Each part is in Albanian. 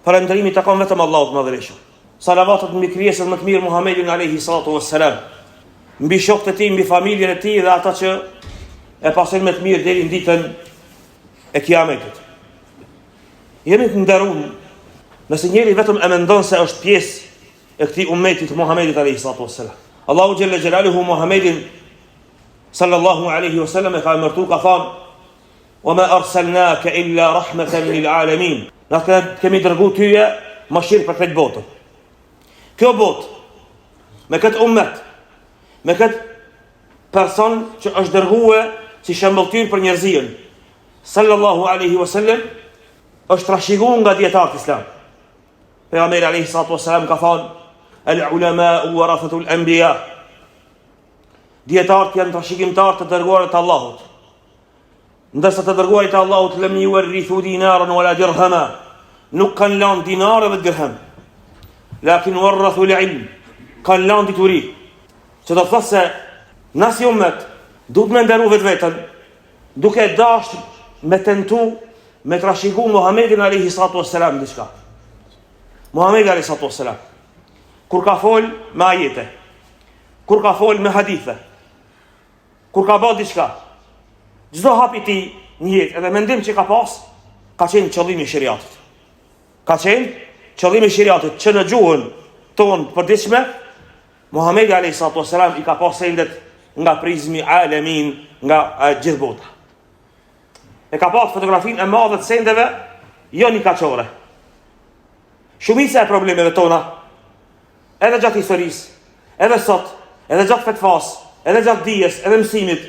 Falënderimi takon vetëm Allahut Madhërisht. Salavatet mbi krijesën më të mirë Muhammedin alayhi salatu wassalam, mbi shokët e tij, mbi familjen e tij dhe ata që e pasojnë më të mirë deri në ditën e Kiametit. Jemi të nderuar nëse njeri vetëm e mendon se është pjesë e këtij ummeti të Muhammedit alayhi salatu wassalam. Allahu xhalla xhelaluhu Muhammedin sallallahu alaihi wasallam e ka emërtuar, ka thënë: "Wa ma arsalnaka illa rahmatan lil alamin." Na kemi dërguar tyje mëshirë për këtë botë. Kjo botë, me këtë ummet, me këtë person që është dërguar si shembulltyr për njerëzien, sallallahu alaihi wasallam, është trashëguar nga dietarët islam. Pejgamberi alayhi salatu wasallam ka thënë: "Al-ulama warathatul anbiya." Dietarët janë trashëgimtarë të dërguarit të Allahut. Ndërsa të dërguarit të Allahut lam yurithu dinaran wala dirhama, nuk kanë lënë dinare dhe dirham, lakin warathu al-ilm, kanë lënë dituri. Që do të thotë se na si ummet duhet me nderu vetveten, duke dashur me tentu me trashëgu Muhammedin alayhi salatu wassalam diçka. Muhammedi alayhi salatu wassalam kur ka fol me ajete, kur ka fol me hadithe, kur ka bërë diçka, çdo hap i tij në jetë edhe mendim që ka pas, ka qenë qëllimi i shariatit. Ka qenë qëllimi i shariatit që në gjuhën tonë përditshme, Muhammedi alayhi salatu wassalam i ka pas sendet nga prizmi alamin, nga gjithë bota. E ka pas fotografinë e madhe të sendeve, jo një kaqore. Shumica e problemeve tona, edhe gjatë historisë, edhe sot, edhe gjatë fetvas, edhe gjatë dijes, edhe mësimit,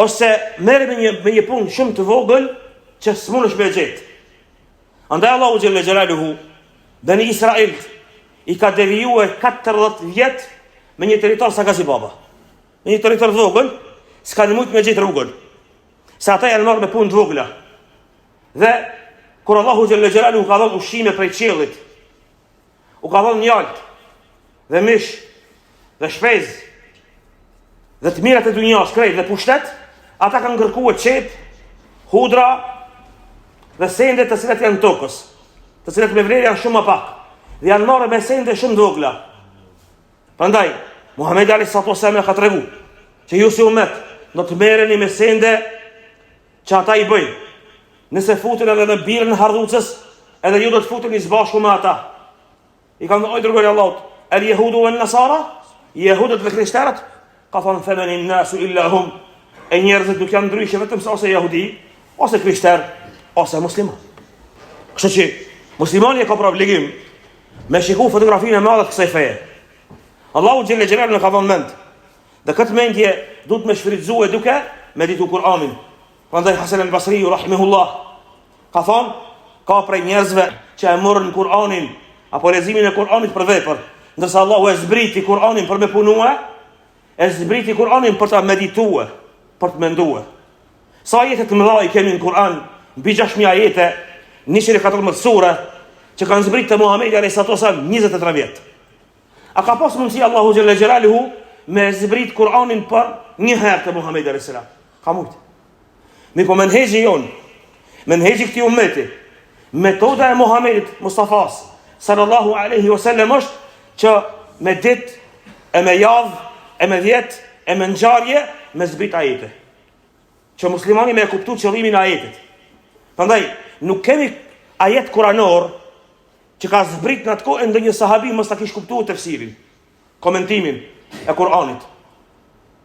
është se merrem me një punë shumë të vogël që s'mundesh me gjetë. Andaj Allahu xhalla xhelaluhu Bani Israil i ka devijuar 40 vjet me një territor sa Gazibaba. Me një territor vogël, s'kanë mujt me gjetë rrugën. Se ata janë marrë me punë të vogla. Dhe kur Allahu xhalla xhelaluhu ka dhënë ushqime prej qiellit, u ka dhënë mjalt dhe mish dhe shpezë dhe të mirat e dunjas krejt dhe pushtet, ata kanë kërkuar qep, hudra dhe sende të cilat janë tokës, të cilat me vlerë janë shumë më pak, dhe janë marrë me sende shumë të vogla. Prandaj Muhammedi alayhi salatu wasallam ka treguar që ju si ummet do të merreni me sende që ata i bëjnë. Nëse futen edhe në birën e hardhucës, edhe ju do të futeni së bashku me ata. I kanë thënë dërgoi Allahut: "El yahudu wan nasara", jehudët dhe krishterët, ka thënë: "Femenin nasu illa hum", e njerëzit nuk janë ndryshe vetëm sa ose jehudi, ose krishter, ose musliman. Kështu që muslimani e ka për obligim me shiku fotografinë e madhe të kësaj feje. Allahu xhelle xhelalu në ka dhënë mend, dhe këtë mendje duhet me shfrytëzue duke me ditu Kur'anin. Prandaj Hasan al-Basri rahimahullah ka thonë, ka prej njerëzve që e morën Kur'anin apo leximin e Kur'anit për vepër, ndërsa Allahu e zbriti Kur'anin për me punue, e zbriti Kur'anin për ta meditue, për të mendue. Sa ajete të mëdha i kemi në Kur'an, mbi 6000 ajete, 114 sure që kanë zbritë të Muhammedi alayhi salatu wasallam 23 vjet. A ka pas mundësi Allahu xhalla xhelaluhu me zbrit Kur'anin për një herë të Muhammedi alayhi salam? Ka mujt. Mi po menhexhi jon, menhexhi këtij ummeti, metoda e Muhammedit Mustafas sallallahu alaihi wasallam është që me ditë e me javë e me vjet e me ngjarje me zbrit ajete, që muslimani me e kuptu qëllimin e ajetit. Prandaj nuk kemi ajet kuranor që ka zbrit në atë kohë ndonjë sahabi mos ta kish kuptuar tefsirin, komentimin e Kur'anit.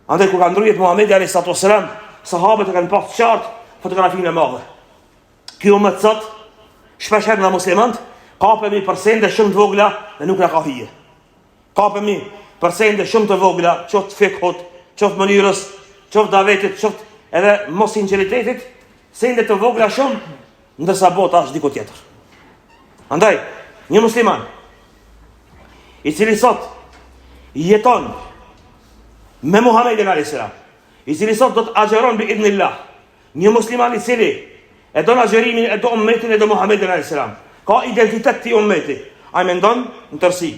Andaj kur ka ndrujet Muhammedi alayhi salatu wasalam, sahabët e kanë pasur qartë fotografinë e madhe. Kjo më sot shpesh herë nga muslimanët kapemi për sende shumë të vogla dhe nuk na ka hije. Kapemi për sende shumë të vogla, qoftë fikut, qoftë mënyrës, qoftë davetit, qoftë edhe mos sinqeritetit, sende të vogla shumë, ndërsa bota është diku tjetër. Andaj, një musliman i cili sot jeton me Muhammedin alayhis salam, i cili sot do të agjeron bi idhnillah, një musliman i cili e do agjerimin, e do ummetin, e do Muhammedin alayhis salam, ka identitet të ummeti, ai mendon në tërësi.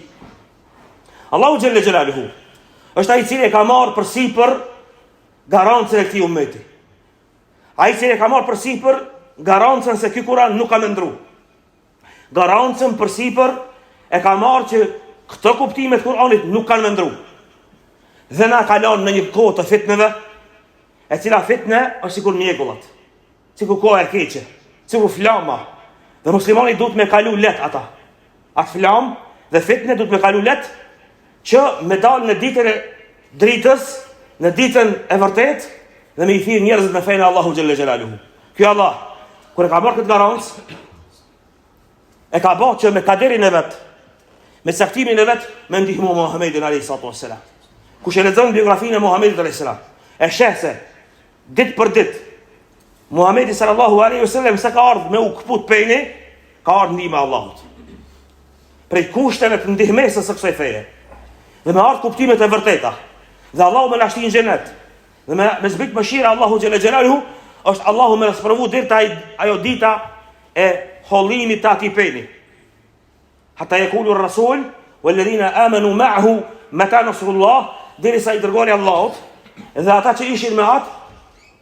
Allahu xhelle xhelaluhu është ai i cili e ka marrë përsipër garancën e këtij ummeti. Ai i cili e ka marrë përsipër garancën se ky Kur'an nuk ka më ndru. Garancën përsipër e ka marrë që këto kuptimet Kur'anit nuk kanë mëndru. Dhe na kalon në një kohë të fitneve, e cila fitne është sikur mjekullat, sikur kohë e keqe, sikur flama. Dhe muslimani duhet me kalu let ata. Atë flam dhe fitne duhet me kalu let që me dalë në ditën e dritës, në ditën e vërtet, dhe me i thirë njerëzit në fejnë Allahu Gjelle Gjelaluhu. Kjo Allah, kër e ka marrë këtë garancë, e ka bërë që me kaderin e vetë, me saktimin e vetë, me ndihmu Muhammedin a.s. Kush e lexon biografinë e Muhammedit a.s. e shese, dit për dit, Muhammedi sallallahu a.s. se ka ardhë me u këput pejni, ka ardhë ndihma Allahut. Prej kushteve të ndihmesës së kësaj feje. Dhe me ardhë kuptimet e vërteta. Dhe Allahu me nashti në xhenet. Dhe me zbrit mëshira Allahu Gjelle Gjelaluhu, është Allahu me nësprovu dirë të ajo dita e hollimit të ati pejni. Hatta yekulu ar-rasul walladhina amanu ma'ahu mata nasrullah, deri sa i dërgoi Allahut, dhe ata që ishin me atë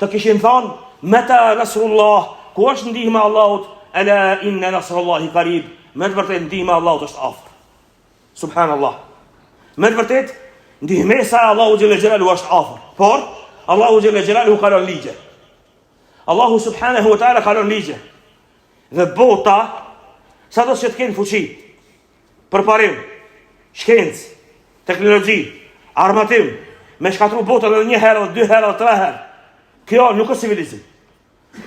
të kishin thënë mata nasrullah, ku është ndihma e Allahut, ala inna nasrullahi qarib, me të vërtetë ndihma e Allahut është afër. Subhanallah. Me të vërtetë ndihmesa e Allahu Gjelle Gjelaluhu është afër, por Allahu Gjelle Gjelaluhu ka lënë ligje. Allahu subhanahu wa taala ka lënë ligje. Dhe bota sa do të kenë fuqi, përparim, shkencë, teknologji, armatim, me shkatru botën edhe një herë, dy herë, tre herë. Kjo nuk është civilizim.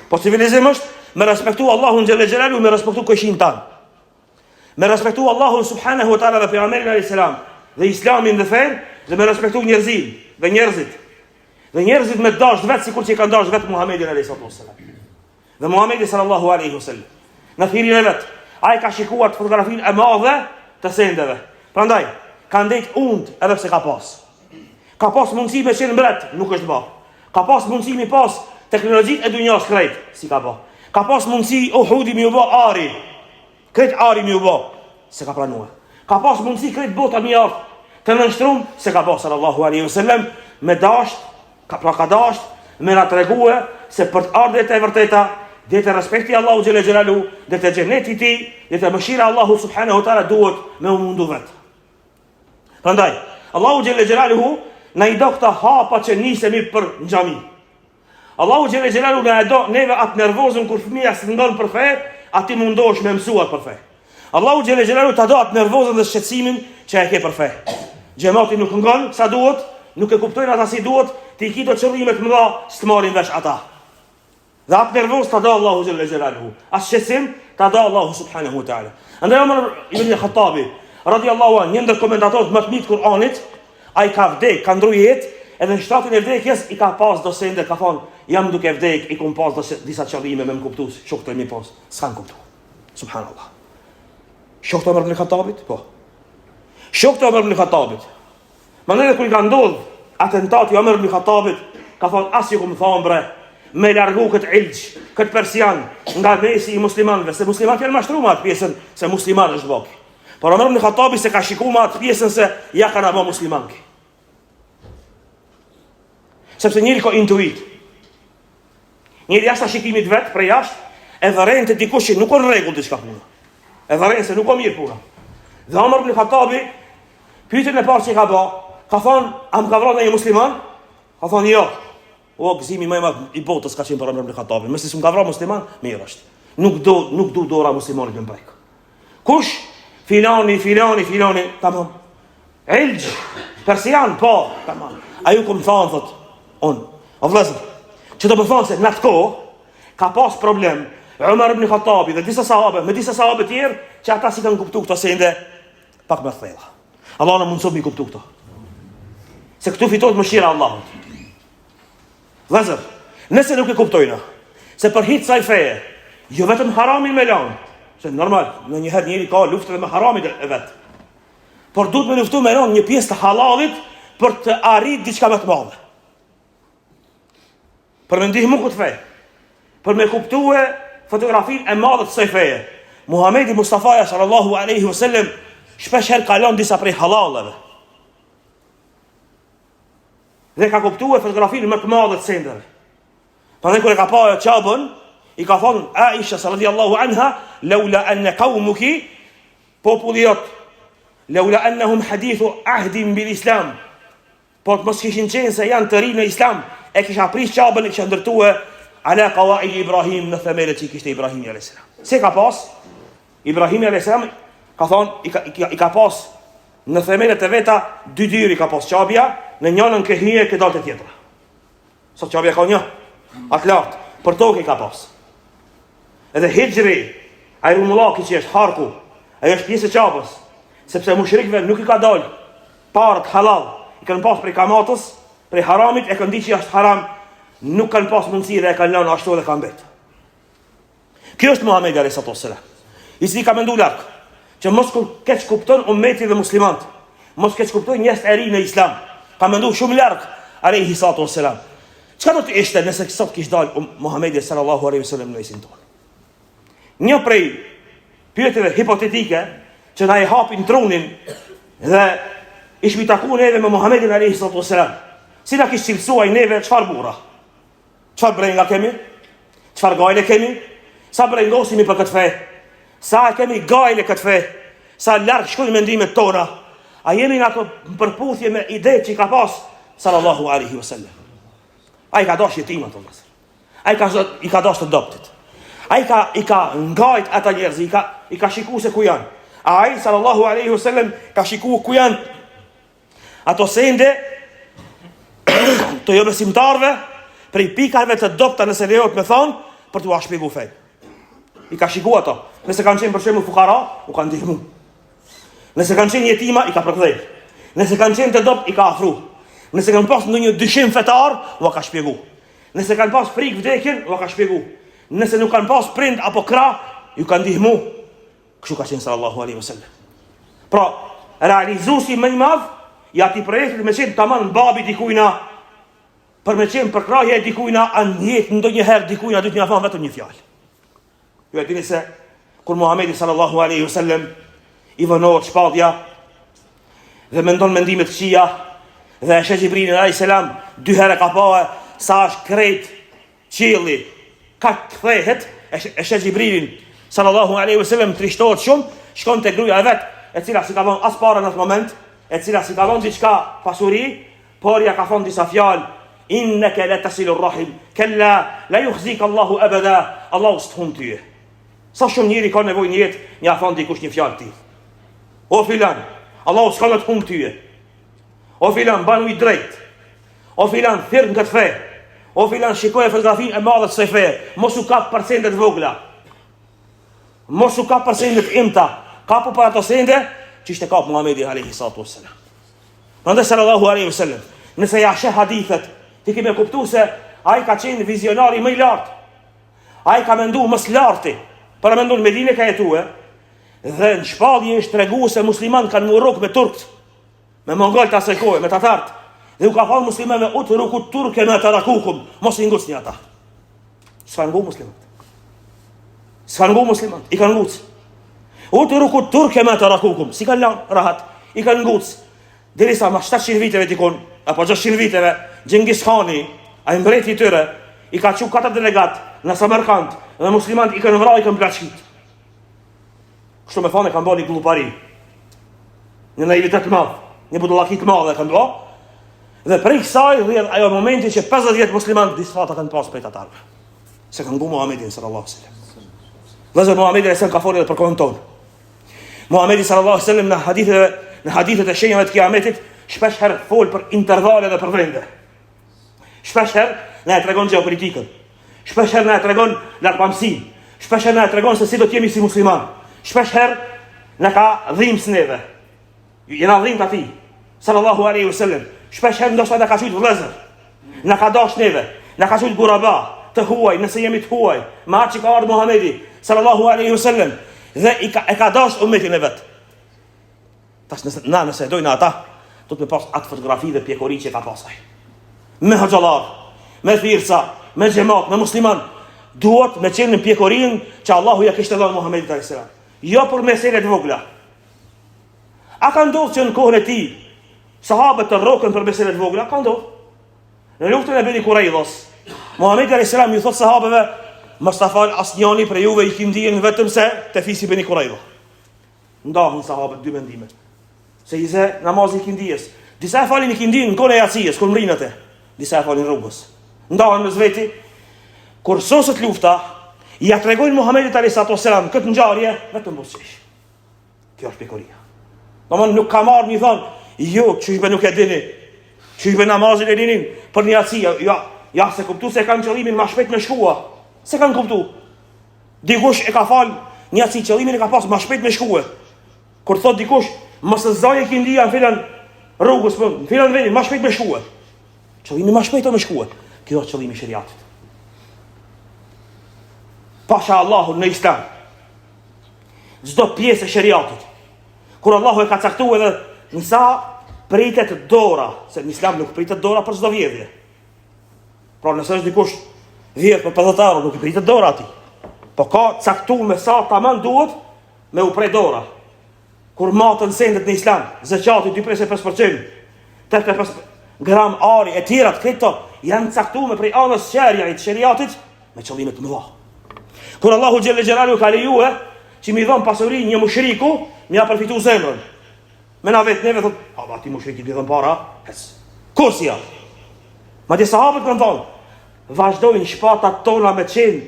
Po civilizim është me respektu Allahun Gjelle Gjelaluhu, me respektu këshin tanë. Me respektu Allahun subhanahu wa taala dhe pejgamberin alayhis salam, dhe islamin dhe fen, dhe me respektu njerëzin dhe njerëzit. Dhe njerëzit me dash vetë sikur që i kanë dash vetë Muhammedin alayhis salam. Dhe Muhammedi sallallahu alaihi wasallam. Në thirin e vetë, ai ka shikuar fotografinë e madhe të sendeve. Prandaj, ka ndejt und edhe pse ka pas. Ka pas mundësi me qenë mbret, nuk është bë. Ka pas mundësi mi pas teknologjitë e dunjas krejt, si ka bë. Ka pas mundësi Uhudi mi u bë ari. Krejt ari mi u bë, se ka planuar. Ka pas mundësi krejt bota mi ardh të nënshtrum, se ka bë sallallahu alaihi wasallam, me dasht, ka dasht, me na tregue se për të ardhur e vërteta, dhe të respekti Allahu Gjelle Gjelaluhu, dhe të xheneti ti, dhe të mëshira Allahu subhanahu wa taala duhet me u mundu vetë. Prandaj, Allahu Gjelle Gjelaluhu na i do këta hapa që nisemi për në xhami. Allahu Gjelle Gjelaluhu na e do neve atë nervozën kur fëmia s'ngon për fe, aty mundohesh me mësuar për fe. Allahu Gjelle Gjelaluhu ta do atë nervozën dhe shqetësimin që e ke për fe. Xhamati nuk ngon sa duhet, nuk e kuptojnë ata si duhet, ti kito qëllime të mëdha s'të marrin vesh ata. Dhe atë nervoz ta do Allahu Gjelle Gjelaluhu. As shqetësim ta do Allahu subhanahu wa taala. Andaj Umar ibn Khattabi radiallahu anhu, një ndër komentatorët më të mirë të Kur'anit, ai ka vdek, ka ndru jetë, edhe në shtatin e vdekjes i ka pas dosende, ka thonë, jam duke vdek, i kum pas disa qëllime me më kuptu, shokët e mi pas, s'kan kuptu. Subhanallah. Shokët e Umar ibn Khattabit? Po. Shokët e Umar ibn Khattabit. Mandej kur i ka ndodhur atentati Umar ibn Khattabit, ka thonë, as ju kum thonë bre, me largu këtë ilgj, këtë persian, nga mesi i muslimanëve, se muslimat janë mashtruar atë pjesën se musliman është baki. Por Umar ibn Khattabi se ka shikuar atë pjesën se ja kanë bë muslimanki. Sepse njëri ka intuit. Njëri jashtë shikimit vet, për jashtë, e vëren të dikush që nuk ka rregull diçka puna. E vëren se nuk ka mirë puna. Dhe Umar ibn Khattabi pyetën e parë që ka bë, ka thonë, a më ka vrarë një musliman? Ka thonë jo. O gëzimi më i madh i botës ka qenë për Umar ibn Khattabi. Mëse s'm ka vrarë musliman, mirë është. Nuk do dora muslimanit me brek. Kush? Filani, tamam. Ilgj, persian, po, tamam. Aju kom thonë, thot, o vlezër, që do më thonë se në atë kohë, ka pas problem, Umar ibn Khattabi dhe disa sahabe tjerë, që ata si kanë kuptu këto sende, pak me thella. Allah në mundësot mi kuptu këto. Se këtu fitot mëshira Allahut. Vlezër, nëse nuk e kuptojna, se për hitë saj feje, jo vetëm haramin me lanë, se normal, në njëherë njëri ka luftë dhe me haramit e vetë. Por duhet me luftu me lanë një pjesë të halalit për të arrit diçka më të madhe. Për me ndihmu këtë feje, për me kuptue fotografinë e madhe të saj feje. Muhamedi Mustafaja sallallahu alaihi wasallam shpesh herë kalon disa prej halaleve. Dhe ka kuptue fotografinë më të madhe të sendeve. Prandaj kur e ka pa qabën, I ka thonë Aisha radhiyallahu anha, laula anna qaumuki, populli jot, laula annahum hadithu ahdin bil islam, po të mos kishin qenë se janë të ri në islam, e kisha prish qabën, e kisha ndërtue ala qawaid Ibrahim, në themelet që i kishte Ibrahimi a.s. Se ka pas? Ibrahimi a.s. ka thonë, i ka pas në themelet e veta, dy dyri ka pas qabja, në njënën ke hije, ke dalë të tjetra. Sot qabja ka një, atë lartë, për toke i ka pas. Edhe hijri, a i rumullaki që është harku, a i është pjesë e qabës, sepse mushrikve nuk i ka dalë parët halal, i kanë pas prej kamatës, prej haramit, e kanë di që është haram, nuk kanë pas mundësi dhe e kanë lanë ashtu dhe kanë betë. Kjo është Muhamedi a.s. I si ka mendu larkë, që mos keq kupton ummeti dhe muslimant, mos keq kupton njerëz e ri në islam, ka mendu shumë larkë a.s. Çka do të ishte nëse sot kish dalë Muhamedi sallallahu alaihi wasallam në isin tonë? Një prej pyetjeve hipotetike që na i hapin trunin dhe ishmi taku neve me Muhamedin alaihi wasallam. Si na kish cilësuaj neve çfarë burra? Çfarë brenga kemi? Çfarë gajle kemi? Sa brengosimi për këtë fe? Sa kemi gajle këtë fe? Sa larg shkojnë mendimet tona? A jemi në ato përputhje me ide që i ka pas sallallahu alaihi wasallam? A i ka dash jetimat të nësër. A i ka dash të doptit. A i ka ngajt ata njerëz, i ka shiku se ku janë. A i sallallahu alaihi wasallam ka shiku ku janë ato sende të jo besimtarve, prej pikave të dopta nëse lejot me thonë, për t'u shpjegu fejnë. I ka shiku ato. Nëse kanë qenë për shembull fukara, u kanë ndihmu. Nëse kanë qenë jetima, i ka përkthejë. Nëse kanë qenë të dopt, i ka afru. Nëse kanë pas ndonjë dyshim fetar, u ka shpjegu. Nëse kanë pas frikë vdekjen, u ka shpjegu. Nëse nuk kanë pas prind apo krah, ju kanë ndihmu. Kështu ka qenë sallallahu alaihi wasallam. Pra, realizuesi më i madh i atij projekti me qenë tamam babi dikujna, për me qenë përkrahje e dikujna, anë jetë ndonjëherë dikujna do të më thonë vetëm një fjalë. Ju e dini se kur Muhamedi sallallahu alaihi wasallam i vënohet shpadhja dhe mendon mendime të këqija, dhe e sheh Xhibrilin alayhis salam 2 herë ka pa sa është krejt qielli ka kthehet, e sheh Xhibrilin sallallahu alaihi wasallam trishtohet shumë, shkon te gruaja e vet, e cila si ka von as para në atë moment, e cila si ka von diçka pasuri, por ja ka thon disa fjalë, innaka la tasilur rahim, kalla la yukhzika Allahu abada, Allahu s'thum ty. Sa shumë njëri ka nevojë në jetë, ja thon dikush një fjalë ti. O filan, Allahu s'ka të hum ty. O filan, banu i drejt. O filan, thirr nga të fe. O filan, shikoj fotografinë e madhe të së fe. Mos u kap përsendet vogla. Mos u kap përsendet imta. Kapu për ato sende që ishte kap Muhamedi alayhi salatu wassalam. Prandaj sallallahu alaihi wasallam, nëse ja sheh hadithet, ti ke më kuptuar se ai ka qenë vizionari më i lartë. Ai ka menduar më së larti. Para mendon Medinë ka jetuar dhe në shpallje është treguar se muslimanët kanë murruk me turkt, me mongol të asaj kohe, me tatart. Dhe u ka thënë muslimanëve utruku turke ma tarakukum, mos i ngusni ata. S'kan ngu muslimanët. S'kan ngu muslimanët, i kanë nguc. Utruku turke ma tarakukum, si kanë lanë rahat, i kanë nguc. Derisa ma 700 viteve dikon, apo 600 viteve, Gjengis Khani, ai mbreti i tyre, i ka çu 4 delegat në Samarkand, dhe muslimanët i kanë vrarë, i kanë plaçit. Kështu me thonë kanë bënë gllupari. Në naivitet të madh, një budullaki të madh kanë bërë. Dhe prej kësaj rrjedh ajo momenti që 50 vjet muslimanë disfata kanë pasur prej tatarëve. Se kanë ngu Muhamedit sallallahu alaihi wasallam. Vëzë Muhamedi sallallahu ka folur për kohën tonë. Muhamedi sallallahu alaihi wasallam në hadithet e shenjave të Kiametit shpesh herë fol për intervale dhe për vende. Shpesh herë na tregon gjeopolitikën. Shpesh herë na tregon lartpamësinë. Shpesh herë na tregon se si do të jemi si musliman. Shpesh herë na ka dhimbs neve. Jena dhimbt atij sallallahu alaihi wasallam. Shpesh herë ndoshta na ka thujt vëllezër. Na ka dash neve, na ka thujt guraba, të huaj, nëse jemi të huaj. Me atë që ka ardhur Muhamedi sallallahu alaihi wasallam dhe e ka dash ummetin e vet. Tash nëse dojnë ata, do të me pas atë fotografi dhe pjekori që ka pasaj. Me hoxhallar, me thirrsa, me xhamat, me musliman, duhet me qenë në pjekorin që Allahu ja kishte dhënë Muhamedit alayhis salam. Jo për meselet vogla. A ka ndodhur që në kohën e tij sahabët të rrokën për meselet vogla? Ka ndodhur. Në luftën e Beni Kurajdos, Muhamedi alayhis salam i thot sahabëve, mos ta fal asnjëri për juve i kindijen vetëm se te fisi Beni Kurajva. Ndahën sahabët dy mendime. Se ishte namazi i kindijes. Disa falin ikindin në kohën e jacijës, kur mrinë atë. Disa falin rrugës. Ndahën mes veti. Kur sosët lufta, ja tregojnë Muhamedit alayhi salam këtë ngjarje vetëm buzëqesh. Kjo është pikoria. Domthon nuk ka marrë një thon, jo, çuçi nuk e dini. Çuçi namazin e dinin për një jacijë. Ja se kuptu se kanë qëllimin më shpejt me shkua. Se kanë kuptu. Dikush e ka fal një jacijë, qëllimin e ka pas më shpejt me shkua. Kur thot dikush, mos e zaje kindia në filan rrugës, në filan vendin, më shpejt me shkua. Qëllimi më shpejt me shkua. Kjo është qëllimi i shariatit. Pasha Allahu në Islam. Çdo pjesë e shariatit. Kur Allahu e ka caktuar edhe në sa pritet dora, se në Islam nuk pritet dora për çdo vjedhje. Pra nëse është dikush vjedh për 50 euro, nuk i pritet dora atij. Po ka caktuar me sa tamam duhet me u prej dora. Kur matën sendet në Islam, zakati 2.5%, 85 gram ari e tjera të këto janë caktuar prej anës shariat, shariatit me qëllime të mëdha. Kur Allahu xhelle xhelalu ka lejuar që mi dhon pasuri një mushriku, më ia përfitu zemrën. Me na vetë neve thot, "A ti mushriki ti dhon para?" Kursia. Madje sahabët kanë thonë, vazhdojnë shpatat tona me qenë,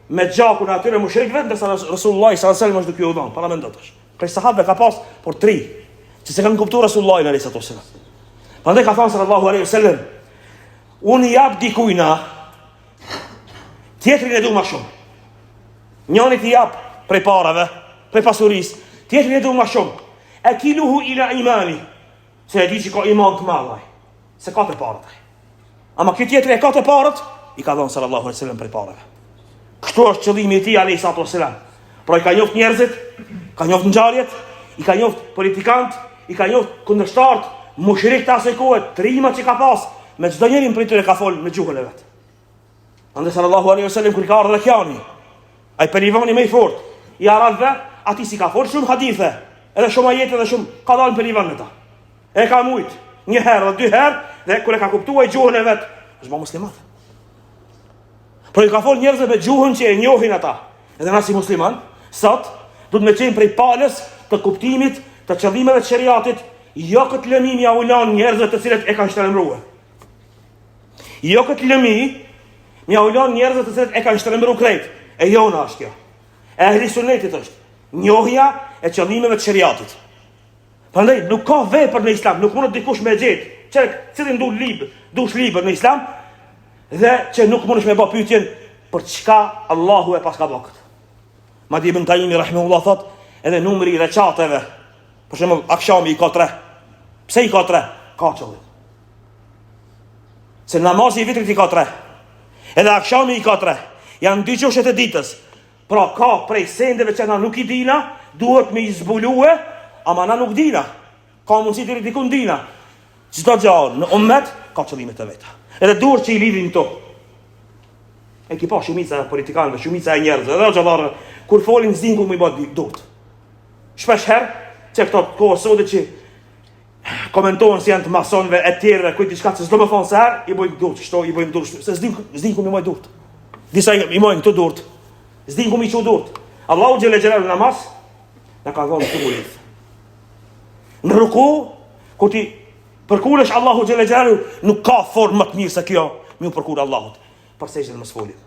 me gjakun e atyre mushrikëve, ndërsa Resulullah sallallahu alaihi wasallam është duke u dhënë, para mendosh. Prej sahabëve ka pas por 3, që se kanë kuptuar Resulullah sallallahu alaihi wasallam. Prandaj ka thënë sallallahu alaihi wasallam, unë jap dikujna, tjetrin e du më shumë. Njëri ti jap prej parave, prej pasurisë, tjetrin e du më shumë. E kiluhu ila imani, se e di që ka iman të madh, se ka të parat. Ama këtë tjetri e ka të parat, i ka dhënë sallallahu alaihi wasallam prej parave. Kështu është qëllimi i tij alayhi salatu wasalam. Pra i ka njoft njerëzit, ka njoft ngjarjet, i ka njoft politikant, i ka njoft kundërshtarët, mushrik të asaj kohe, trimat që ka pas, me çdo njërin prej tyre ka fol me gjuhën e vet. Ande sallallahu alaihi wasallam kur ka ardhur Kiani, ai pelivani më i fortë, i arabëve, aty si ka fol shumë hadithe, edhe shumë ajete dhe shumë ka dalë pelivan me ta. E ka mujt një herë dhe dy herë, dhe kur e ka kuptuar gjuhën e vet, është bë musliman. Por i ka fol njerëzve me gjuhën që e njohin ata. Edhe na si musliman, sot do të më qenë prej palës të kuptimit të qëllimeve të shariatit, jo këtë lëmi ja ulon njerëzve të cilët e kanë shtrembruar. Jo këtë lëmi ja ulon njerëzve të cilët e kanë shtrembruar krejt. E jona është kjo. E ahli sunnetit është njohja e qëllimeve të shariatit. Prandaj nuk ka vepër në Islam, nuk mund të dikush me gjetë që cilin dush libër në Islam dhe që nuk mundesh me bë pyetjen për çka Allahu e pas ka bërë këtë. Madje Ibn Taimi rahimahullah thot, edhe numri i recateve, për shembull akşami i ka 3. Pse i ka 3? Ka qëllim. Se namazi i vitrit i ka 3. Edhe akşami i ka 3. Janë 2 qoshet e ditës. Pra ka prej sendeve që na nuk i dina, duhet me i zbulue, ama na nuk dina. Ka mundësi të dikun dina. Çdo gjë në ummet ka qëllime të veta. Edhe duhet që i lidhin këto. E ki pa shumica e politikanëve, shumica e njerëzve, edhe xhallarë, kur folin zdin ku më i bë dot. Shpesh herë që këto kohë sotë që komentojnë se janë të masonëve e tjerëve, kujt diçka që s'do më thonë se herë, i bëjnë dot, çto i bëjnë dot, se zdin ku më i dot. Disa i mojnë këto dot. Zdin ku më i çu dot. Allahu xhela xhelal namaz na ka dhënë të bulit. Në ruku, kur ti përkulesh Allahu xhela xhelal, nuk ka formë më të mirë se kjo, më përkul Allahut. Për sejdën mos folim.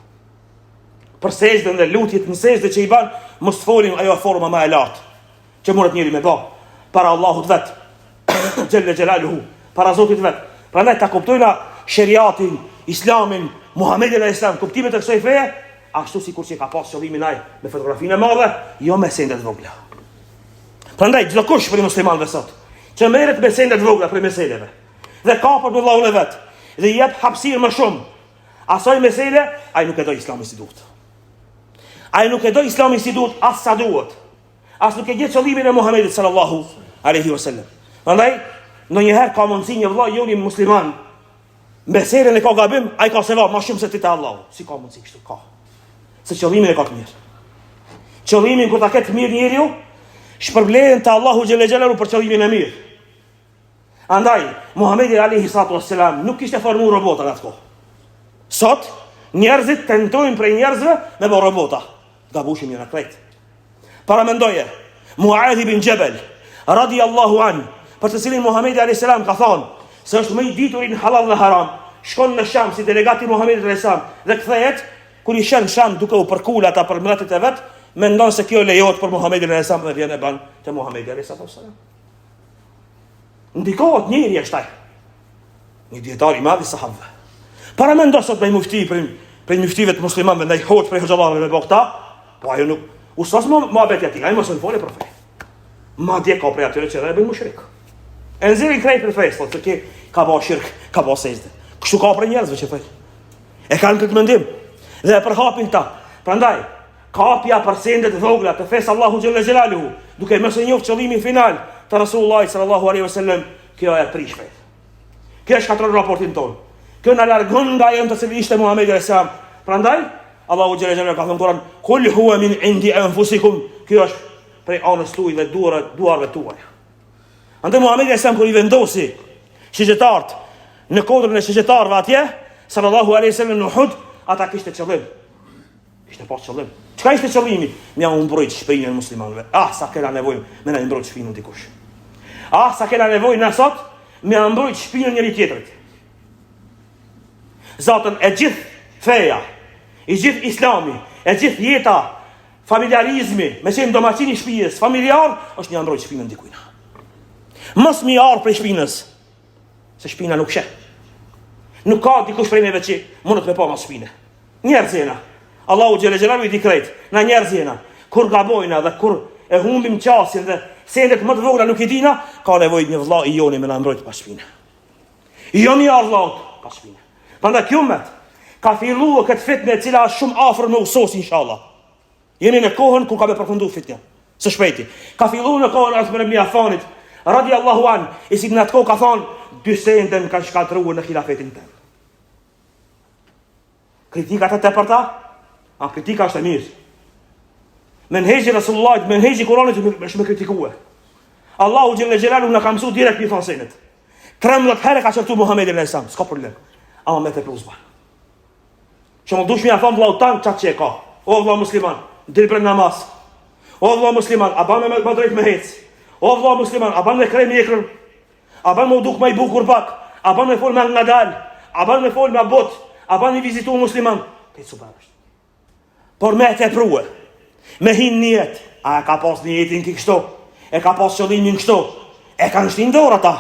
Për sejdën dhe lutjet në sejdë që i ban, mos folim ajo forma më e lartë që mund njëri me bë para Allahut vet. Xhella xhelaluhu, para Zotit vet. Prandaj ta kuptojna shariatin, Islamin, Muhamedit alayhis salam, kuptimet e kësaj feje, ashtu sikur që ka pas qëllimin ai me fotografinë e madhe, jo me sendet vogla. Prandaj çdo kush për muslimanëve sot, që merret me sendet vogla për meseleve, dhe kapet me Allahun e vet, dhe jep hapësirë më shumë asaj mesele, ai nuk e do Islamin si duhet. Ai nuk e do Islamin si duhet, as sa duhet. As nuk e gjet qëllimin e Muhamedit sallallahu alaihi wasallam. Prandaj, ndonjëherë ka mundësi një vëllai joni musliman, meselën e ka gabim, ai ka sevap më shumë se ti te Allahu. Si ka mundësi kështu? Ka. Se qëllimin e ka të mirë. Qëllimin kur ta ketë mirë njeriu, shpërblehen te Allahu xhela xhelalu për qëllimin e mirë. Andaj, Muhamedi alaihi salatu wassalam nuk kishte formuar robota në atë kohë. Sot, njerëzit tentojnë prej njerëzve me bërë robota. Gabushim jena krejt. Para mendoje, Muadh ibn Jabal, radiallahu an, për të cilin Muhamedi a.s. ka thonë, se është më i diturin halal dhe haram, shkon në Sham si delegati Muhamedi a.s. dhe kthehet, kur i shën Sham duke u përkul ata për mbretët e vet, mendon se kjo lejohet për Muhamedin a.s. dhe vjen e ban te Muhamedi a.s. Ndikohet njëri ashtaj. Një dietar i madh i sahabëve. Para mendo sot me mufti për muftive të muslimanëve ndaj hoç për hoxhallarëve me bokta, po ajo nuk usas më abet aty, ai mos e fole për fe. Madje ka prej atyre që rëbën mushrik. E nxjerrin krejt për fe, thotë se ka bë shirk, ka bë sejdë. Kështu ka për njerëzve që thotë. E kanë këtë mendim dhe e përhapin ta. Prandaj kapja për sendet e vogla të fesë Allahu xhalla xhelaluhu, duke mos e njohur qëllimin final të Rasulullah sallallahu alaihi wasallam, kjo e prish fe. Kjo është katër raportin ton. Kjo na largon nga ajo të cilë ishte Muhamedi alayhis salam. Prandaj Allahu xhalla xhelaluhu ka thënë Kur'an, "Kul huwa min indi anfusikum." Kjo është prej anës tuaj dhe duarve tuaja. Andaj Muhamedi alayhis salam kur i vendosi shigjetarët në kodrën e shigjetarëve atje, sallallahu alaihi wasallam në Uhud, ata kishte qëllim. Kishte pas qëllim. Çka ishte qëllimi? Mja u mbrojt shpinën e muslimanëve. Sa kena nevojë me na mbrojt shpinën dikush. Sa kena nevojë na sot me na mbrojt shpinën njëri tjetrit. Zotën e gjithë feja, i gjithë islami, e gjithë jeta, familjarizmi, me qenë domaçini i shtëpisë, familjar, është një mbrojt shpinën dikujt. Mos mi arë prej shpinës, se shpina nuk sheh. Nuk ka dikush prej neve që mund të me pa mas shpine. Njerëz jena. Allahu xhela xhelalu i di krejt. Na njerëz jena. Kur gabojna dhe kur e humbim qasin dhe sendet më të vogla nuk i dina, ka nevojë një vëlla i joni me na mbrojt pas shpine. Jo mi Allahu pas shpine. Prandaj kjo ka filluar këtë fitnë e cila është shumë afër me usos inshallah. Jeni në kohën ku ka me përfundu fitnë. Së shpejti. Ka filluar në kohën e Uthman ibn Affanit, radiallahu an, i si në atë kohë ka thonë, dy senden kanë shkatruar në khilafetin tëm. Kritika të përta? Kritika është e mirë. Menhexhi Rasulullahit, menhexhi Kuranit është me kritikue. Allahu xhella xhelalu na ka mësuar direkt mi thonë 13 herë ka çertu Muhamedi alayhis salam, s'ka problem. Ama me të pluzba. Që më dush mi a thonë vlau tanë qatë që e ka. O vlau musliman, dilë për namaz. O vlau musliman, a ban me drejt me hec. O vlau musliman, a ban me krem jekrën. A ban me u duk me i bukur pak. A ban me fol me nga dal. A ban me fol me bot. A ban me vizitu musliman. Këtë super është. Por me të pruë. Me hin njet. A ka pas njetin ki kështu. E ka pas qëllimin kështu. E ka nështin dorë ata.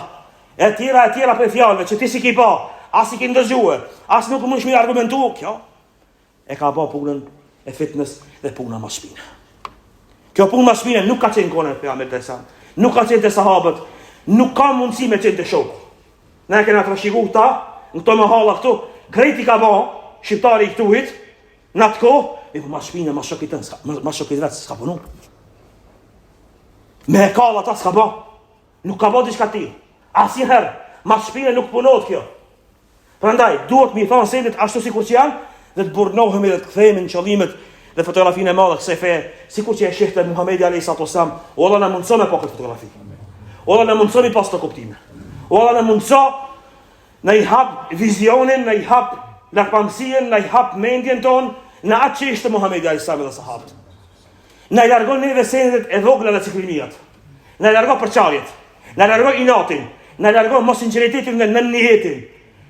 E tjera për fjallëve që ti si ki pa. As i ki ndëzgjue. As nuk më shmi argumentu. Kjo e ka ba punën e fitness dhe puna ma shpine. Kjo punë ma shpine nuk ka qenë kone për Amet e Sa. Nuk ka qenë të sahabët. Nuk ka mundësi me qenë të shokë. Ne kena të rëshigu ta, në këto me hala këtu, krejti ka ba, shqiptari i këtuhit, në atë kohë, e po ma shpine, ma shokit vetë, s'ka punu. Me e kalla ta s'ka ba. Nuk ka ba diçka ti. Asnjëherë, ma shpine nuk punot kjo. Prandaj, duhet mi thonë sendet ashtu si kur që janë, dhe të burnohemi dhe të kthehemi në qëllimet dhe fotografinë e madhe kësaj feje, sikur që e shihte Muhamedi alayhis salam, o Allah na mundson me pa këtë fotografi. O Allah na mundson i pas të kuptime. O Allah na mundson na i hap vizionin, na i hap lakpamësien, na i hap mendjen ton në atë që ishte Muhamedi alayhis salam dhe sahabët. Na i largon neve sendet e vogla dhe ciklimiat. Na i largon përçarjet. Na i largon inatin. Na i largon mos sinqeritetin dhe nënnihetin.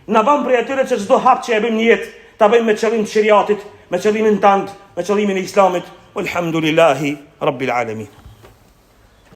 Na ban prej atyre që çdo hap që e bëjmë në jetë ta bëjmë me qëllim të shariatit, me qëllimin tant, me qëllimin e Islamit. Walhamdulillahi Rabbil Alamin.